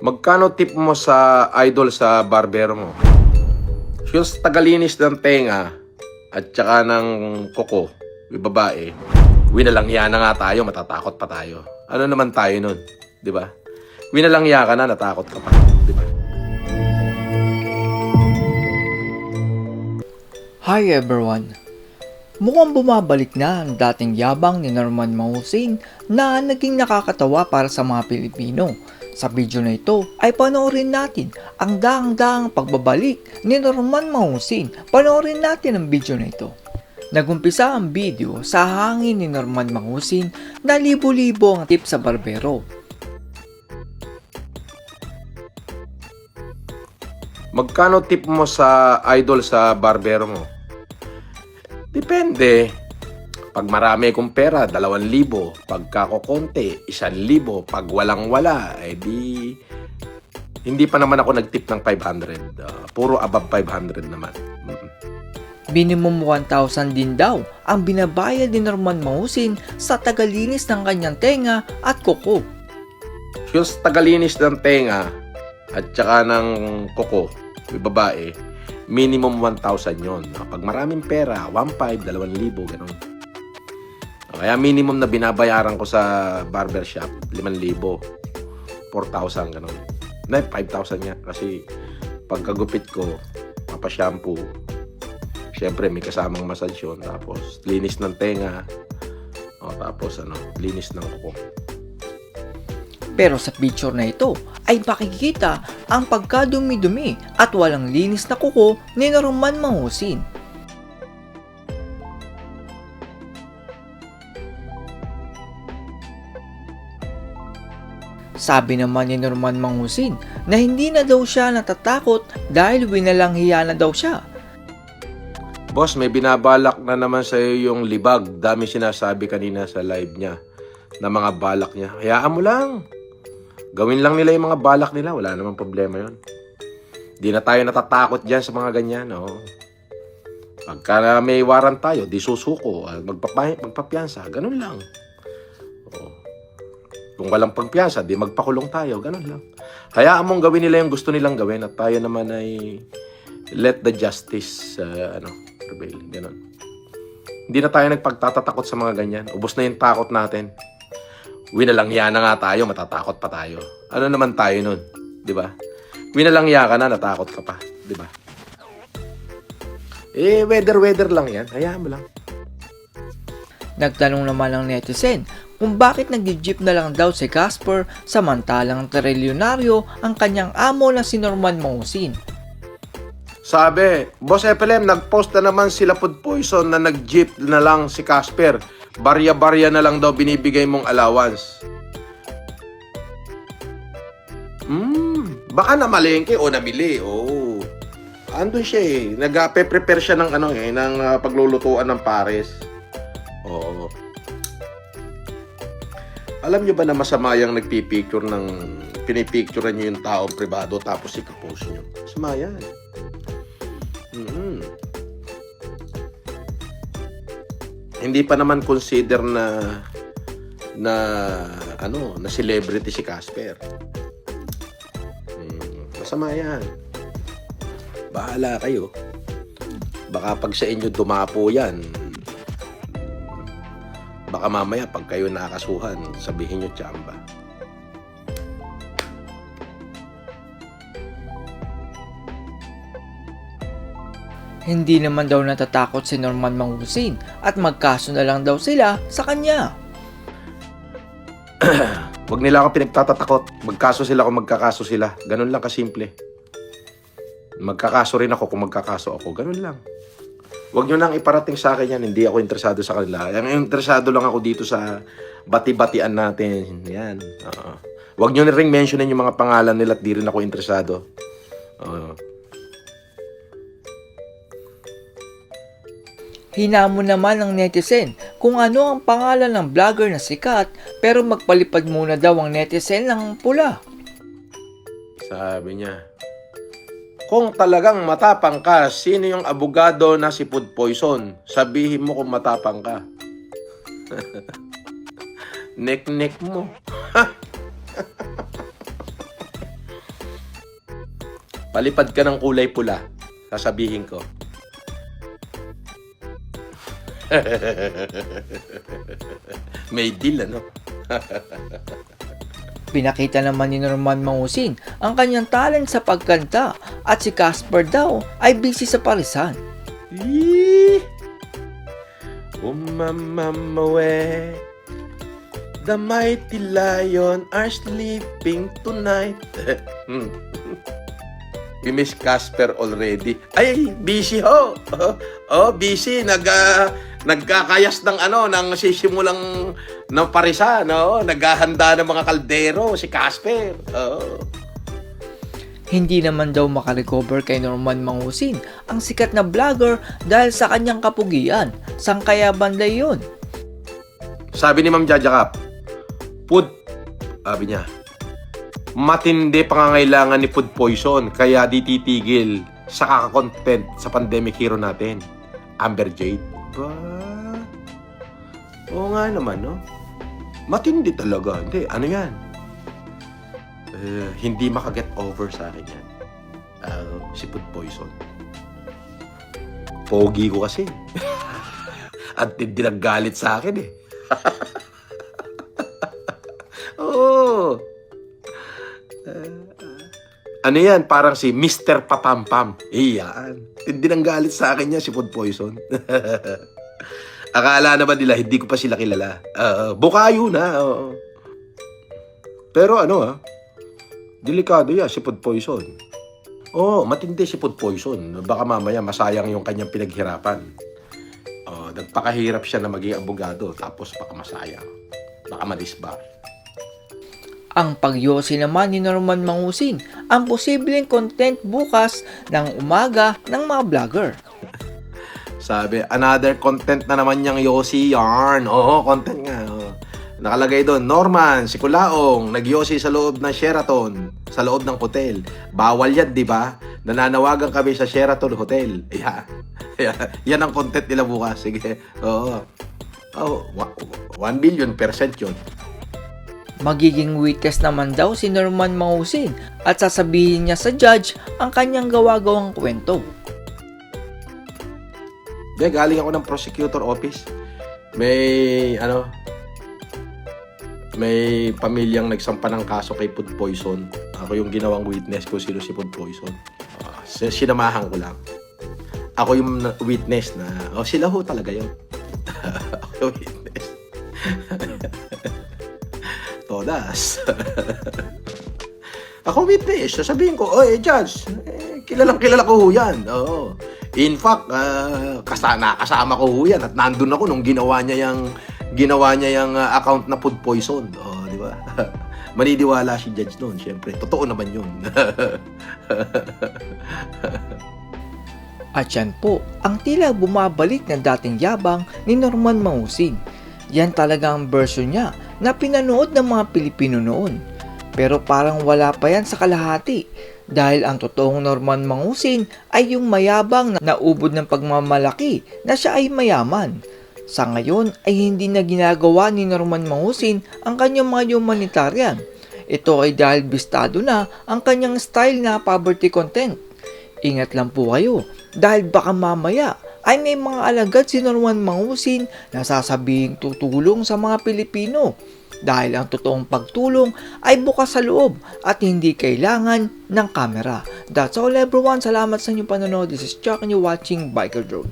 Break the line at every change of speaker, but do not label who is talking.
Magkano tip mo sa idol sa barbero mo? Yung tagalinis ng tenga at saka ng kuko, yung babae, winalangya na nga tayo, matatakot pa tayo. Ano naman tayo nun? Di ba? Winalangya ka na, natakot ka pa. Di ba?
Hi everyone! Mukhang bumabalik na ang dating yabang ni Norman Mahusin na naging nakakatawa para sa mga Pilipino. Sa video na ito ay panoorin natin ang daang-daang pagbabalik ni Norman Mahusin. Panoorin natin ang video na ito. Nagumpisa ang video sa hangin ni Norman Mahusin na libo-libo ang tip sa barbero.
Magkano tip mo sa idol sa barbero mo? Depende. Pag marami kong pera, 2,000. Pagka ko konti, 1,000. Pag walang-wala, di... Hindi pa naman ako nag-tip ng 500. Puro above 500 naman.
Minimum 1,000 din daw ang binabayad ni Norman Mahusin sa tagalinis ng kanyang tenga at kuko.
Yung tagalinis ng tenga at saka ng kuko, yung babae, minimum 1,000 yun. Pag maraming pera, 1,500, 2,000, gano'n. Kaya minimum na binabayaran ko sa barbershop, 5,000, 4,000, gano'n. 5,000 nga. Kasi pagkagupit ko, mapa-shampoo, syempre may kasamang massage yun. Tapos linis ng tenga, tapos linis ng kuko.
Pero sa picture na ito ay makikita ang pagkadumi-dumi at walang linis na kuko ni Norman Mahusin. Sabi naman ni Norman Mahusin na hindi na daw siya natatakot dahil winalanghiya na daw siya.
Boss, may binabalak na naman sa iyo yung libag. Dami sinasabi kanina sa live niya na mga balak niya. Hayaan mo lang. Gawin lang nila yung mga balak nila. Wala namang problema yon. Di na tayo natatakot dyan sa mga ganyan. No? Pagka may warrant tayo, di susuko. Magpapiyansa. Ganun lang. Kung walang pagpiyansa, di magpakulong tayo. Ganun lang. Hayaan mong gawin nila yung gusto nilang gawin at tayo naman ay let the justice prevail. Ganun. Hindi na tayo nagpagtatatakot sa mga ganyan. Ubos na yung takot natin. Winalangya na nga tayo, matatakot pa tayo. Ano naman tayo nun? Di ba? Winalangya ka na, natakot ka pa. Di ba? Weather lang yan. Hayaan mo lang.
Nagtanong naman ang netizen kung bakit nag-jeep na lang daw si Casper samantalang trilyonaryo ang kanyang amo na si Norman Mahusin.
Sabi, Boss FLM, nag-post na naman sila Food Poison na nag-jeep na lang si Casper. Barya-barya na lang daw binibigay mong allowance. Baka namalengke o nabili. Andun siya eh. Nag-prepare siya ng ng paglulutuan ng pares. Oo. Alam nyo ba na masama yung nagpipicture ng pinipicturean nyo yung taong privado tapos ikapost nyo? Masama yan. Hindi pa naman consider na celebrity si Casper. Masama yan. Bahala kayo. Baka pag sa inyo dumapo yan, baka mamaya pag kayo nakakasuhan, sabihin nyo tsamba.
Hindi naman daw natatakot si Norman Mahusin at magkaso na lang daw sila sa kanya.
Huwag nila ako pinagtatatakot. Magkaso sila kung magkakaso sila. Ganun lang kasimple. Magkakaso rin ako kung magkakaso ako. Ganun lang. Huwag nyo nang iparating sa akin yan. Hindi ako interesado sa kanila. Ang interesado lang ako dito sa bati-batian natin. Yan. Huwag nyo na rin mentionin yung mga pangalan nila at di rin ako interesado.
Hinamon naman ng netizen kung ano ang pangalan ng vlogger na sikat pero magpalipad muna daw ang netizen ng pula.
Sabi niya, kung talagang matapang ka, sino yung abogado na si Food Poison? Sabihin mo kung matapang ka. Nek-nek mo. Palipad ka ng kulay pula. Sasabihin ko. May deal, ano?
Pinakita naman ni Norman Mangusin ang kanyang talent sa pagkanta at si Casper daw ay busy sa parisan.
Yee! Umamamawe, the mighty lion are sleeping tonight. We miss Casper already. Ay, busy ho. Oh, busy. Nagkakayas ng ng sisimulang ng parisa, no? Naghahanda ng mga kaldero si Casper. Oh.
Hindi naman daw makarecover kay Norman Mangusin ang sikat na vlogger dahil sa kanyang kapugian. Sang kaya banda yun?
Sabi ni Ma'am Jaja Cap, sabi niya, matindi pangangailangan ni food poison kaya di titigil sa kaka-content sa pandemic hero natin, Amber Jade. Ba? Oo nga naman, no? Matindi talaga. Hindi, ano yan? Hindi makaget over sa akin yan. Si food poison. Pogi ko kasi. At hindi naggalit sa akin eh. Oo. Ano yan? Parang si Mr. Papampam. Iyan. Hindi nang galit sa akin niya si food poison. Akala naman nila, hindi ko pa sila kilala. Bukayo na. Pero delikado yan si food poison. Matindi si food poison. Baka mamaya masayang yung kanyang pinaghirapan. Nagpakahirap siya na maging abogado. Tapos baka masayang. Baka madisbar.
Ang pagyosi naman ni Norman Mangusin ang posibleng content bukas ng umaga ng mga vlogger.
Sabi, another content na naman niyang Yossi yarn. Oo, content nga. Nakalagay doon, Norman, si Kulaong, nagyosi sa loob ng Sheraton, sa loob ng hotel. Bawal yan, di ba? Nananawagan kami sa Sheraton Hotel. Yan ang content nila bukas. Sige. Oo. 1 billion% yun.
Magiging witness naman daw si Norman Mangusin at sasabihin niya sa judge ang kanyang gawa-gawang kwento.
Galing ako ng prosecutor office. May pamilyang nagsampa ng kaso kay food poison. Ako yung ginawang witness ko sino si food poison. Sinamahan ko lang. Ako yung witness na, sila ho talaga yun. Ako yung witness. Todas. Ako witness. Sasabihin ko, judge, kilala ko ho yan. Oo. In fact, kasama ko ho yan at nandun ako nung ginawa niya yung account na food poison. Di ba? Maniniwala si judge noon, syempre. Totoo naman yun.
At yan po, ang tila bumabalik na dating yabang ni Norman Mangusin. Yan talaga ang version niya na pinanood ng mga Pilipino noon. Pero parang wala pa yan sa kalahati dahil ang totoong Norman Mangusin ay yung mayabang na naubod ng pagmamalaki na siya ay mayaman. Sa ngayon ay hindi na ginagawa ni Norman Mangusin ang kanyang mga humanitarian. Ito ay dahil bistado na ang kanyang style na poverty content. Ingat lang po kayo dahil baka mamaya ay may mga alagad si Norman Mangusin na sasabing tutulong sa mga Pilipino. Dahil ang totoong pagtulong ay bukas sa loob at hindi kailangan ng kamera. That's all everyone. Salamat sa inyong panonood. This is Chuck and you're watching Biker Drone.